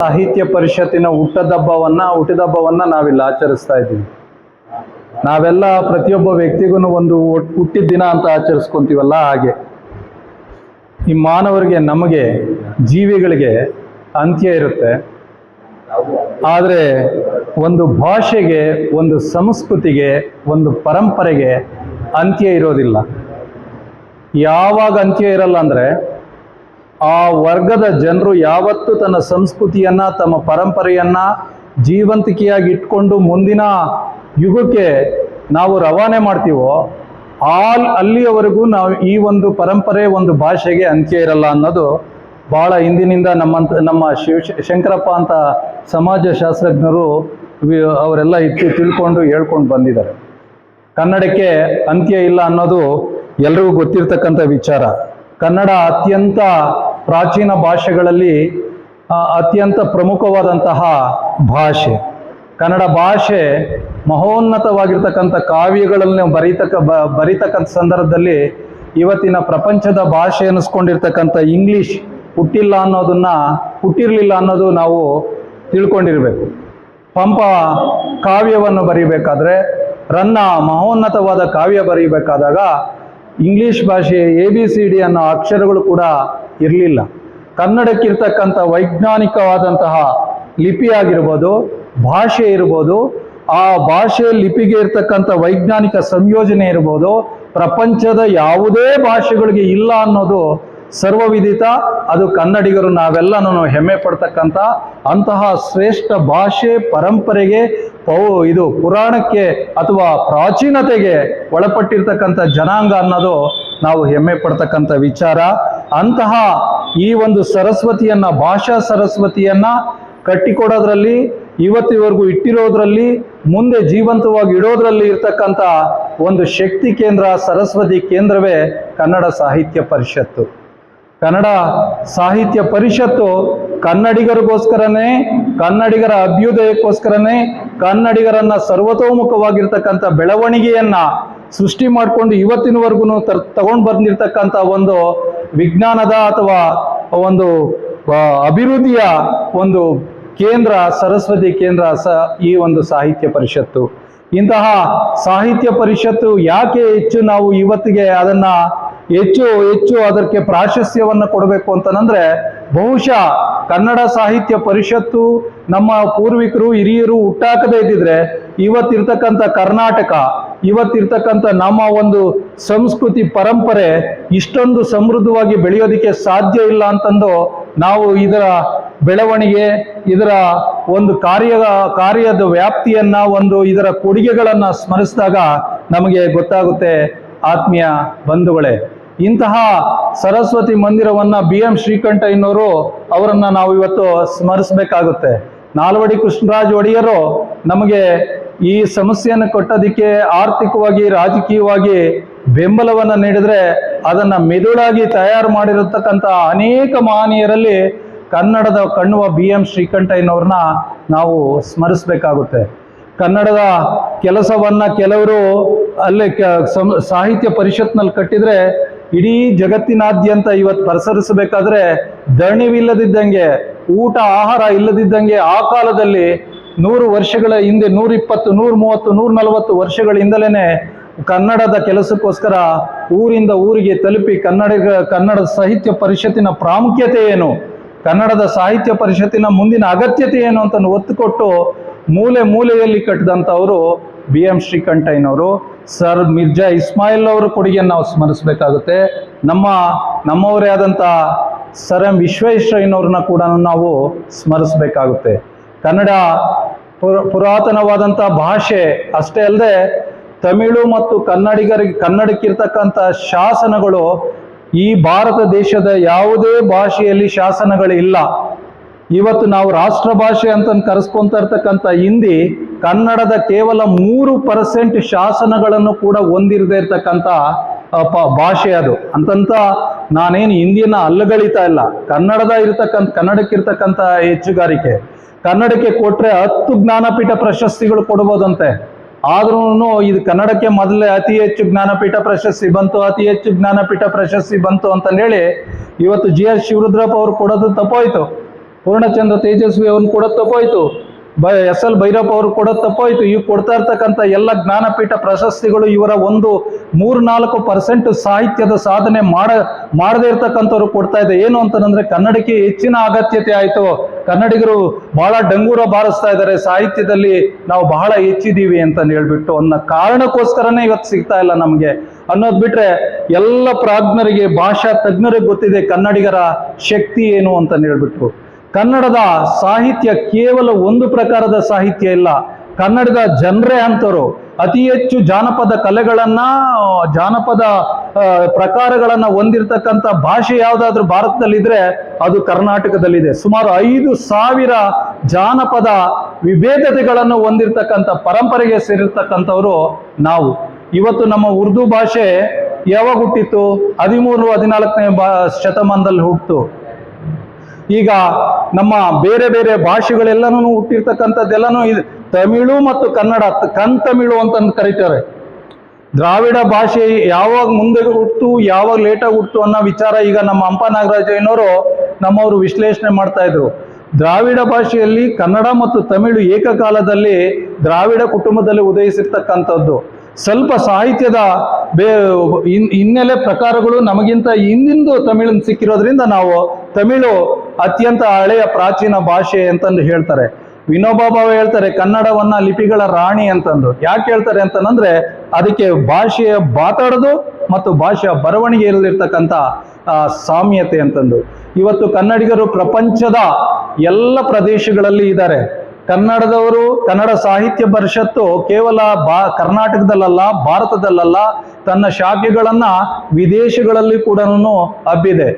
ಸಾಹಿತ್ಯ ಪರಿಷತ್ತಿನ ಹುಟ್ಟಿದಬ್ಬವನ್ನ ನಾವಿಲ್ಲಿ ಆಚರಿಸ್ತಾ ಇದ್ದೀವಿ. ನಾವೆಲ್ಲ ಪ್ರತಿಯೊಬ್ಬ ವ್ಯಕ್ತಿಗೂ ಒಂದು ಹುಟ್ಟಿದ ದಿನ ಅಂತ ಆಚರಿಸ್ಕೊಂತೀವಲ್ಲ, ಹಾಗೆ ಈ ಮಾನವರಿಗೆ, ನಮಗೆ, ಜೀವಿಗಳಿಗೆ ಅಂತ್ಯ ಇರುತ್ತೆ. ಆದರೆ ಒಂದು ಭಾಷೆಗೆ, ಒಂದು ಸಂಸ್ಕೃತಿಗೆ, ಒಂದು ಪರಂಪರೆಗೆ ಅಂತ್ಯ ಇರೋದಿಲ್ಲ. ಯಾವಾಗ ಅಂತ್ಯ ಇರಲ್ಲ ಅಂದರೆ, ಆ ವರ್ಗದ ಜನರು ಯಾವತ್ತೂ ತನ್ನ ಸಂಸ್ಕೃತಿಯನ್ನು, ತಮ್ಮ ಪರಂಪರೆಯನ್ನು ಜೀವಂತಿಕೆಯಾಗಿ ಇಟ್ಕೊಂಡು ಮುಂದಿನ ಯುಗಕ್ಕೆ ನಾವು ರವಾನೆ ಮಾಡ್ತೀವೋ ಅಲ್ಲಿಯವರೆಗೂ ನಾವು ಈ ಒಂದು ಪರಂಪರೆ, ಒಂದು ಭಾಷೆಗೆ ಅಂತ್ಯ ಇರಲ್ಲ ಅನ್ನೋದು ಭಾಳ ಹಿಂದಿನಿಂದ ನಮ್ಮ ಶಂಕರಪ್ಪ ಅಂತ ಸಮಾಜಶಾಸ್ತ್ರಜ್ಞರು ಅವರೆಲ್ಲ ತಿಳ್ಕೊಂಡು ಹೇಳ್ಕೊಂಡು ಬಂದಿದ್ದಾರೆ. ಕನ್ನಡಕ್ಕೆ ಅಂತ್ಯ ಇಲ್ಲ ಅನ್ನೋದು ಎಲ್ರಿಗೂ ಗೊತ್ತಿರ್ತಕ್ಕಂಥ ವಿಚಾರ. ಕನ್ನಡ ಅತ್ಯಂತ ಪ್ರಾಚೀನ ಭಾಷೆಗಳಲ್ಲಿ ಅತ್ಯಂತ ಪ್ರಮುಖವಾದಂತಹ ಭಾಷೆ. ಕನ್ನಡ ಭಾಷೆ ಮಹೋನ್ನತವಾಗಿರ್ತಕ್ಕಂಥ ಕಾವ್ಯಗಳನ್ನು ಬರೀತಕ್ಕಂಥ ಸಂದರ್ಭದಲ್ಲಿ ಇವತ್ತಿನ ಪ್ರಪಂಚದ ಭಾಷೆ ಅನ್ನಿಸ್ಕೊಂಡಿರ್ತಕ್ಕಂಥ ಇಂಗ್ಲೀಷ್ ಹುಟ್ಟಿರಲಿಲ್ಲ ಅನ್ನೋದು ನಾವು ತಿಳ್ಕೊಂಡಿರಬೇಕು. ಪಂಪ ಕಾವ್ಯವನ್ನು ಬರೀಬೇಕಾದ್ರೆ, ರನ್ನ ಮಹೋನ್ನತವಾದ ಕಾವ್ಯ ಬರೀಬೇಕಾದಾಗ ಇಂಗ್ಲೀಷ್ ಭಾಷೆ ABCD ಅನ್ನೋ ಅಕ್ಷರಗಳು ಕೂಡ ಇರಲಿಲ್ಲ. ಕನ್ನಡಕ್ಕಿರ್ತಕ್ಕಂಥ ವೈಜ್ಞಾನಿಕವಾದಂತಹ ಲಿಪಿ ಆಗಿರ್ಬೋದು, ಭಾಷೆ ಇರ್ಬೋದು, ಆ ಭಾಷೆ ಲಿಪಿಗೆ ಇರ್ತಕ್ಕಂಥ ವೈಜ್ಞಾನಿಕ ಸಂಯೋಜನೆ ಇರ್ಬೋದು, ಪ್ರಪಂಚದ ಯಾವುದೇ ಭಾಷೆಗಳಿಗೆ ಇಲ್ಲ ಅನ್ನೋದು ಸರ್ವವಿದಿತ. ಅದು ಕನ್ನಡಿಗರು ನಾವೆಲ್ಲನೂ ಹೆಮ್ಮೆ ಪಡ್ತಕ್ಕಂಥ ಅಂತಹ ಶ್ರೇಷ್ಠ ಭಾಷೆ, ಪರಂಪರೆಗೆ, ಇದು ಪುರಾಣಕ್ಕೆ ಅಥವಾ ಪ್ರಾಚೀನತೆಗೆ ಒಳಪಟ್ಟಿರ್ತಕ್ಕಂಥ ಜನಾಂಗ ಅನ್ನೋದು ನಾವು ಹೆಮ್ಮೆ ಪಡ್ತಕ್ಕಂಥ ವಿಚಾರ. ಅಂತಹ ಈ ಒಂದು ಸರಸ್ವತಿಯನ್ನ, ಭಾಷಾ ಸರಸ್ವತಿಯನ್ನ ಕಟ್ಟಿಕೊಡೋದ್ರಲ್ಲಿ, ಇವತ್ತಿವರೆಗೂ ಇಟ್ಟಿರೋದ್ರಲ್ಲಿ, ಮುಂದೆ ಜೀವಂತವಾಗಿ ಇಡೋದ್ರಲ್ಲಿ ಇರ್ತಕ್ಕಂಥ ಒಂದು ಶಕ್ತಿ ಕೇಂದ್ರ, ಸರಸ್ವತಿ ಕೇಂದ್ರವೇ ಕನ್ನಡ ಸಾಹಿತ್ಯ ಪರಿಷತ್ತು. ಕನ್ನಡ ಸಾಹಿತ್ಯ ಪರಿಷತ್ತು ಕನ್ನಡಿಗರಿಗೋಸ್ಕರನೇ, ಕನ್ನಡಿಗರ ಅಭ್ಯುದಯಕ್ಕೋಸ್ಕರನೇ, ಕನ್ನಡಿಗರನ್ನ ಸರ್ವತೋಮುಖವಾಗಿರ್ತಕ್ಕಂಥ ಬೆಳವಣಿಗೆಯನ್ನ ಸೃಷ್ಟಿ ಮಾಡಿಕೊಂಡು ಇವತ್ತಿನವರೆಗೂ ತಗೊಂಡು ಬಂದಿರತಕ್ಕಂಥ ಒಂದು ವಿಜ್ಞಾನದ ಅಥವಾ ಒಂದು ಅಭಿವೃದ್ಧಿಯ ಒಂದು ಕೇಂದ್ರ, ಸರಸ್ವತಿ ಕೇಂದ್ರ ಈ ಒಂದು ಸಾಹಿತ್ಯ ಪರಿಷತ್ತು. ಇಂತಹ ಸಾಹಿತ್ಯ ಪರಿಷತ್ತು ಯಾಕೆ ನಾವು ಇವತ್ತಿಗೆ ಅದನ್ನ ಹೆಚ್ಚು ಅದಕ್ಕೆ ಪ್ರಾಶಸ್ತ್ಯವನ್ನು ಕೊಡಬೇಕು ಅಂತಂದ್ರೆ, ಬಹುಶಃ ಕನ್ನಡ ಸಾಹಿತ್ಯ ಪರಿಷತ್ತು ನಮ್ಮ ಪೂರ್ವಿಕರು, ಹಿರಿಯರು ಹುಟ್ಟಾಕದೇ ಇದ್ದಿದ್ರೆ ಇವತ್ತಿರ್ತಕ್ಕಂಥ ಕರ್ನಾಟಕ, ಇವತ್ತಿರ್ತಕ್ಕಂಥ ನಮ್ಮ ಒಂದು ಸಂಸ್ಕೃತಿ, ಪರಂಪರೆ ಇಷ್ಟೊಂದು ಸಮೃದ್ಧವಾಗಿ ಬೆಳೆಯೋದಕ್ಕೆ ಸಾಧ್ಯ ಇಲ್ಲ ಅಂತಂದು ನಾವು ಇದರ ಬೆಳವಣಿಗೆ, ಇದರ ಒಂದು ಕಾರ್ಯದ ವ್ಯಾಪ್ತಿಯನ್ನ, ಇದರ ಕೊಡುಗೆಗಳನ್ನ ಸ್ಮರಿಸಿದಾಗ ನಮಗೆ ಗೊತ್ತಾಗುತ್ತೆ. ಆತ್ಮೀಯ ಬಂಧುಗಳೇ, ಇಂತಹ ಸರಸ್ವತಿ ಮಂದಿರವನ್ನ BM ಶ್ರೀಕಂಠಯ್ಯನವರು ಅವರನ್ನ ನಾವು ಇವತ್ತು ಸ್ಮರಿಸಬೇಕಾಗುತ್ತೆ. ನಾಲ್ವಡಿ ಕೃಷ್ಣರಾಜ ಒಡೆಯರು ನಮಗೆ ಈ ಸಮಸ್ಯೆಯನ್ನು ಕೊಟ್ಟೋದಕ್ಕೆ ಆರ್ಥಿಕವಾಗಿ, ರಾಜಕೀಯವಾಗಿ ಬೆಂಬಲವನ್ನು ನೀಡಿದ್ರೆ, ಅದನ್ನ ಮೆದುಳಾಗಿ ತಯಾರು ಮಾಡಿರತಕ್ಕಂಥ ಅನೇಕ ಮಹನೀಯರಲ್ಲಿ ಕನ್ನಡದ ಕಣ್ಣುವ BM ಶ್ರೀಕಂಠಯ್ಯನವ್ರನ್ನ ನಾವು ಸ್ಮರಿಸಬೇಕಾಗುತ್ತೆ. ಕನ್ನಡದ ಕೆಲಸವನ್ನ ಕೆಲವರು ಅಲ್ಲೇ ಸಾಹಿತ್ಯ ಪರಿಷತ್ನಲ್ಲಿ ಕಟ್ಟಿದ್ರೆ, ಇಡೀ ಜಗತ್ತಿನಾದ್ಯಂತ ಇವತ್ತು ಪ್ರಸರಿಸಬೇಕಾದ್ರೆ ದಣಿವಿಲ್ಲದಿದ್ದಂಗೆ, ಊಟ ಆಹಾರ ಇಲ್ಲದಿದ್ದಂಗೆ, ಆ ಕಾಲದಲ್ಲಿ 100 ವರ್ಷಗಳ ಹಿಂದೆ, 120, 130, 140 ವರ್ಷಗಳಿಂದಲೇ ಕನ್ನಡದ ಕೆಲಸಕ್ಕೋಸ್ಕರ ಊರಿಂದ ಊರಿಗೆ ತಲುಪಿ ಕನ್ನಡದ ಸಾಹಿತ್ಯ ಪರಿಷತ್ತಿನ ಪ್ರಾಮುಖ್ಯತೆ ಏನು, ಕನ್ನಡದ ಸಾಹಿತ್ಯ ಪರಿಷತ್ತಿನ ಮುಂದಿನ ಅಗತ್ಯತೆ ಏನು ಅಂತ ಒತ್ತು ಕೊಟ್ಟು ಮೂಲೆಯಲ್ಲಿ ಕಟ್ಟಿದಂಥವರು BM ಶ್ರೀಕಂಠಯ್ಯನವರು. ಸರ್ ಮಿರ್ಜಾ ಇಸ್ಮಾಯಿಲ್ ಅವರ ಕೊಡುಗೆಯನ್ನು ನಾವು ಸ್ಮರಿಸಬೇಕಾಗುತ್ತೆ. ನಮ್ಮವರೇ ಆದಂಥ ಸರ್ ಎಂ ವಿಶ್ವೇಶ್ವರಯ್ಯನವ್ರನ್ನ ಕೂಡ ನಾವು ಸ್ಮರಿಸಬೇಕಾಗುತ್ತೆ. ಕನ್ನಡ ಪುರಾತನವಾದಂಥ ಭಾಷೆ ಅಷ್ಟೇ ಅಲ್ಲದೆ, ತಮಿಳು ಮತ್ತು ಕನ್ನಡಕ್ಕಿರ್ತಕ್ಕಂಥ ಶಾಸನಗಳು ಈ ಭಾರತ ದೇಶದ ಯಾವುದೇ ಭಾಷೆಯಲ್ಲಿ ಶಾಸನಗಳಿಲ್ಲ. ಇವತ್ತು ನಾವು ರಾಷ್ಟ್ರ ಭಾಷೆ ಅಂತ ಕರೆಸ್ಕೊಂತ ಇರ್ತಕ್ಕಂಥ ಹಿಂದಿ, ಕನ್ನಡದ ಕೇವಲ 3% ಶಾಸನಗಳನ್ನು ಕೂಡ ಹೊಂದಿರದೇ ಇರ್ತಕ್ಕಂಥ ಭಾಷೆ ಅದು. ಅಂತಂತ ನಾನೇನು ಹಿಂದಿಯನ್ನ ಅಲ್ಲಗಳಿತಾ ಇಲ್ಲ. ಕನ್ನಡಕ್ಕಿರ್ತಕ್ಕಂಥ ಹೆಚ್ಚುಗಾರಿಕೆ, ಕನ್ನಡಕ್ಕೆ ಕೊಟ್ರೆ 10 ಜ್ಞಾನಪೀಠ ಪ್ರಶಸ್ತಿಗಳು ಕೊಡ್ಬೋದಂತೆ. ಆದ್ರೂ ಇದು ಕನ್ನಡಕ್ಕೆ ಮೊದಲೇ ಅತಿ ಹೆಚ್ಚು ಜ್ಞಾನಪೀಠ ಪ್ರಶಸ್ತಿ ಬಂತು ಅಂತಂದೇಳಿ ಇವತ್ತು GS ಶಿವರುದ್ರಪ್ಪ ಅವರು ಕೊಡೋದು ತಪ್ಪೋಯ್ತು. ಪೂರ್ಣಚಂದ್ರ ತೇಜಸ್ವಿ ಅವ್ರನ್ನ ಕೂಡ ತಪ್ಪೋಯ್ತು, ಎಸ್ ಎಲ್ ಭೈರಪ್ಪ ಅವರು ಕೂಡ ತಪ್ಪೋಯ್ತು. ಇವು ಕೊಡ್ತಾ ಇರ್ತಕ್ಕಂಥ ಎಲ್ಲ ಜ್ಞಾನಪೀಠ ಪ್ರಶಸ್ತಿಗಳು ಇವರ ಒಂದು 3-4% ಸಾಹಿತ್ಯದ ಸಾಧನೆ ಮಾಡದೇ ಇರ್ತಕ್ಕಂಥವ್ರು ಕೊಡ್ತಾ ಇದೆ. ಏನು ಅಂತಂದ್ರೆ ಕನ್ನಡಕ್ಕೆ ಹೆಚ್ಚಿನ ಅಗತ್ಯತೆ ಆಯಿತು, ಕನ್ನಡಿಗರು ಬಹಳ ಡಂಗೂರ ಬಾರಿಸ್ತಾ ಇದ್ದಾರೆ, ಸಾಹಿತ್ಯದಲ್ಲಿ ನಾವು ಬಹಳ ಹೆಚ್ಚಿದ್ದೀವಿ ಅಂತ ಹೇಳ್ಬಿಟ್ಟು ಅನ್ನೋ ಕಾರಣಕ್ಕೋಸ್ಕರನೇ ಇವತ್ತು ಸಿಗ್ತಾ ಇಲ್ಲ ನಮಗೆ ಅನ್ನೋದು ಬಿಟ್ರೆ ಎಲ್ಲ ಪ್ರಾಜ್ಞರಿಗೆ, ಭಾಷಾ ತಜ್ಞರಿಗೆ ಗೊತ್ತಿದೆ ಕನ್ನಡಿಗರ ಶಕ್ತಿ ಏನು ಅಂತ ಹೇಳ್ಬಿಟ್ಟು. ಕನ್ನಡದ ಸಾಹಿತ್ಯ ಕೇವಲ ಒಂದು ಪ್ರಕಾರದ ಸಾಹಿತ್ಯ ಇಲ್ಲ, ಕನ್ನಡದ ಜನರೇ ಅಂತವರು ಅತಿ ಹೆಚ್ಚು ಜಾನಪದ ಕಲೆಗಳನ್ನ, ಜಾನಪದ ಪ್ರಕಾರಗಳನ್ನ ಹೊಂದಿರತಕ್ಕಂಥ ಭಾಷೆ ಯಾವುದಾದ್ರೂ ಭಾರತದಲ್ಲಿದ್ರೆ ಅದು ಕರ್ನಾಟಕದಲ್ಲಿದೆ. ಸುಮಾರು 5,000 ಜಾನಪದ ವಿಭೇದತೆಗಳನ್ನು ಹೊಂದಿರತಕ್ಕಂಥ ಪರಂಪರೆಗೆ ಸೇರಿರ್ತಕ್ಕಂಥವ್ರು ನಾವು. ಇವತ್ತು ನಮ್ಮ ಉರ್ದು ಭಾಷೆ ಯಾವಾಗ ಹುಟ್ಟಿತ್ತು? 13-14ನೇ ಶತಮಾನದಲ್ಲಿ ಹುಟ್ಟಿತು. ಈಗ ನಮ್ಮ ಬೇರೆ ಬೇರೆ ಭಾಷೆಗಳೆಲ್ಲನೂ ಹುಟ್ಟಿರ್ತಕ್ಕಂಥದ್ದೆಲ್ಲನೂ ತಮಿಳು ಮತ್ತು ಕನ್ನಡ, ತಮಿಳು ಅಂತ ಕರೀತಾರೆ. ದ್ರಾವಿಡ ಭಾಷೆ ಯಾವಾಗ ಮುಂದೆ ಹುಟ್ಟಿತು, ಯಾವಾಗ ಲೇಟಾಗಿ ಹುಟ್ಟಿತು ಅನ್ನೋ ವಿಚಾರ ಈಗ ನಮ್ಮ ಹಂಪ ನಾಗರಾಜಯ್ಯನವರು ನಮ್ಮವರು ವಿಶ್ಲೇಷಣೆ ಮಾಡ್ತಾ ಇದ್ರು. ದ್ರಾವಿಡ ಭಾಷೆಯಲ್ಲಿ ಕನ್ನಡ ಮತ್ತು ತಮಿಳು ಏಕಕಾಲದಲ್ಲಿ ದ್ರಾವಿಡ ಕುಟುಂಬದಲ್ಲಿ ಉದಯಿಸಿರ್ತಕ್ಕಂಥದ್ದು. ಸ್ವಲ್ಪ ಸಾಹಿತ್ಯದ ಹಿನ್ನೆಲೆ ಪ್ರಕಾರಗಳು ನಮಗಿಂತ ಹಿಂದಿಂದು ತಮಿಳನ್ನು ಸಿಕ್ಕಿರೋದ್ರಿಂದ ನಾವು ತಮಿಳು ಅತ್ಯಂತ ಹಳೆಯ ಪ್ರಾಚೀನ ಭಾಷೆ ಅಂತಂದು ಹೇಳ್ತಾರೆ. ವಿನೋಬಾ ಭಾವೆ ಹೇಳ್ತಾರೆ ಕನ್ನಡವನ್ನ ಲಿಪಿಗಳ ರಾಣಿ ಅಂತಂದು. ಯಾಕೆ ಹೇಳ್ತಾರೆ ಅಂತಂದ್ರೆ ಅದಕ್ಕೆ ಭಾಷೆಯ ಮಾತಾಡೋದು ಮತ್ತು ಭಾಷೆಯ ಬರವಣಿಗೆಯಲ್ಲಿರ್ತಕ್ಕಂಥ ಸಾಮ್ಯತೆ ಅಂತಂದು. ಇವತ್ತು ಕನ್ನಡಿಗರು ಪ್ರಪಂಚದ ಎಲ್ಲ ಪ್ರದೇಶಗಳಲ್ಲಿ ಇದ್ದಾರೆ. ಕನ್ನಡದವರು, ಕನ್ನಡ ಸಾಹಿತ್ಯ ಪರಿಷತ್ತು ಕೇವಲ ಕರ್ನಾಟಕದಲ್ಲ, ಭಾರತದಲ್ಲ, ತನ್ನ ಶಾಖೆಗಳನ್ನ ವಿದೇಶಗಳಲ್ಲಿ ಕೂಡ ಹಬ್ಬಿದೆ.